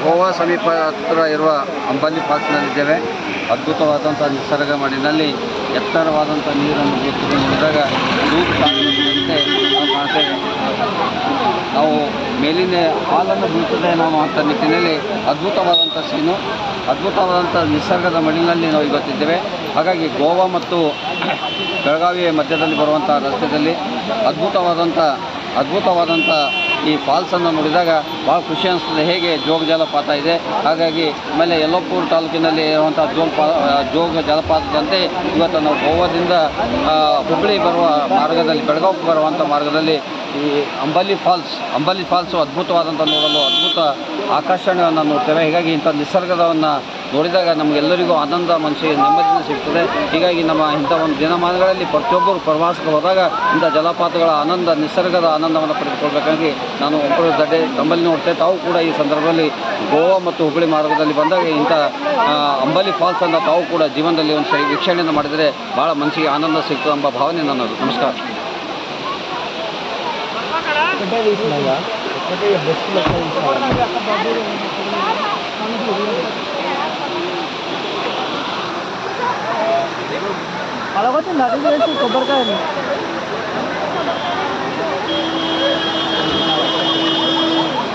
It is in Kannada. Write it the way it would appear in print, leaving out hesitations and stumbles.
ಗೋವಾ ಸಮೀಪ ಹತ್ತಿರ ಇರುವ ಅಂಬಾಲಿ ಫಾಲ್ಸ್ನಲ್ಲಿದ್ದೇವೆ. ಅದ್ಭುತವಾದಂಥ ನಿಸರ್ಗ ಮಡಿನಲ್ಲಿ ಎತ್ತರವಾದಂಥ ನೀರನ್ನು ಬೀಳ್ತಿದ್ದು ನೋಡಿದಾಗ ದೂರ ಸಾಗುವಂತೆ ನಾವು ಕಾಣ್ತೇವೆ. ನಾವು ಮೇಲಿನ ಹಾಲನ್ನು ಬೀಳ್ತದೆ ನಾವು ಅಂತ ನಿಟ್ಟಿನಲ್ಲಿ ಅದ್ಭುತವಾದಂಥ ಸೀನು, ಅದ್ಭುತವಾದಂಥ ನಿಸರ್ಗದ ಮಡಿಲಿನಲ್ಲಿ ನಾವು ಇವತ್ತಿದ್ದೇವೆ. ಹಾಗಾಗಿ ಗೋವಾ ಮತ್ತು ಬೆಳಗಾವಿಯ ಮಧ್ಯದಲ್ಲಿ ಬರುವಂಥ ರಸ್ತೆಯಲ್ಲಿ ಅದ್ಭುತವಾದಂಥ ಈ ಫಾಲ್ಸನ್ನು ನೋಡಿದಾಗ ಭಾಳ ಖುಷಿ ಅನಿಸ್ತದೆ. ಹೇಗೆ ಜೋಗ ಜಲಪಾತ ಇದೆ, ಹಾಗಾಗಿ ಆಮೇಲೆ ಯಲ್ಲಪ್ಪುರ ತಾಲೂಕಿನಲ್ಲಿ ಇರುವಂಥ ಜೋಗ ಜಲಪಾತದಂತೆ ಇವತ್ತು ನಾವು ಗೋವಾದಿಂದ ಹುಬ್ಬಳ್ಳಿ ಬರುವ ಮಾರ್ಗದಲ್ಲಿ, ಬೆಳಗಾವಿಗೆ ಬರುವಂಥ ಮಾರ್ಗದಲ್ಲಿ ಈ ಅಂಬಾಲಿ ಫಾಲ್ಸು ಅದ್ಭುತವಾದಂಥ ನೋಡಲು ಅದ್ಭುತ ಆಕರ್ಷಣೆಯನ್ನು ನೋಡ್ತೇವೆ. ಹೀಗಾಗಿ ಇಂಥ ನಿಸರ್ಗವನ್ನು ನೋಡಿದಾಗ ನಮಗೆಲ್ಲರಿಗೂ ಆನಂದ, ಮನಸ್ಸಿಗೆ ನೆಮ್ಮದಿ ಸಿಗ್ತದೆ. ಹೀಗಾಗಿ ಇಂಥ ಒಂದು ದಿನಮಾನಗಳಲ್ಲಿ ಪ್ರತಿಯೊಬ್ಬರು ಪ್ರವಾಸಕ್ಕೆ ಹೋದಾಗ ಇಂಥ ಜಲಪಾತಗಳ ಆನಂದ, ನಿಸರ್ಗದ ಆನಂದವನ್ನು ಪಡೆದುಕೊಳ್ಬೇಕಾಗಿ ನಾನು ಒಬ್ಬರು ತಮ್ಮಲ್ಲಿ ನೋಡ್ತೇವೆ. ತಾವು ಕೂಡ ಈ ಸಂದರ್ಭದಲ್ಲಿ ಗೋವಾ ಮತ್ತು ಹುಬ್ಬಳ್ಳಿ ಮಾರ್ಗದಲ್ಲಿ ಬಂದಾಗ ಇಂಥ ಅಂಬಾಲಿ ಫಾಲ್ಸನ್ನು ತಾವು ಕೂಡ ಜೀವನದಲ್ಲಿ ಒಂದು ಸರಿ ವೀಕ್ಷಣೆಯನ್ನು ಮಾಡಿದರೆ ಭಾಳ ಮನಸ್ಸಿಗೆ ಆನಂದ ಸಿಗ್ತದೆ ಎಂಬ ಭಾವನೆ ನನ್ನದು. ನಮಸ್ಕಾರ. అలాగొచ్చింది అడిగి కొబ్బరికాయ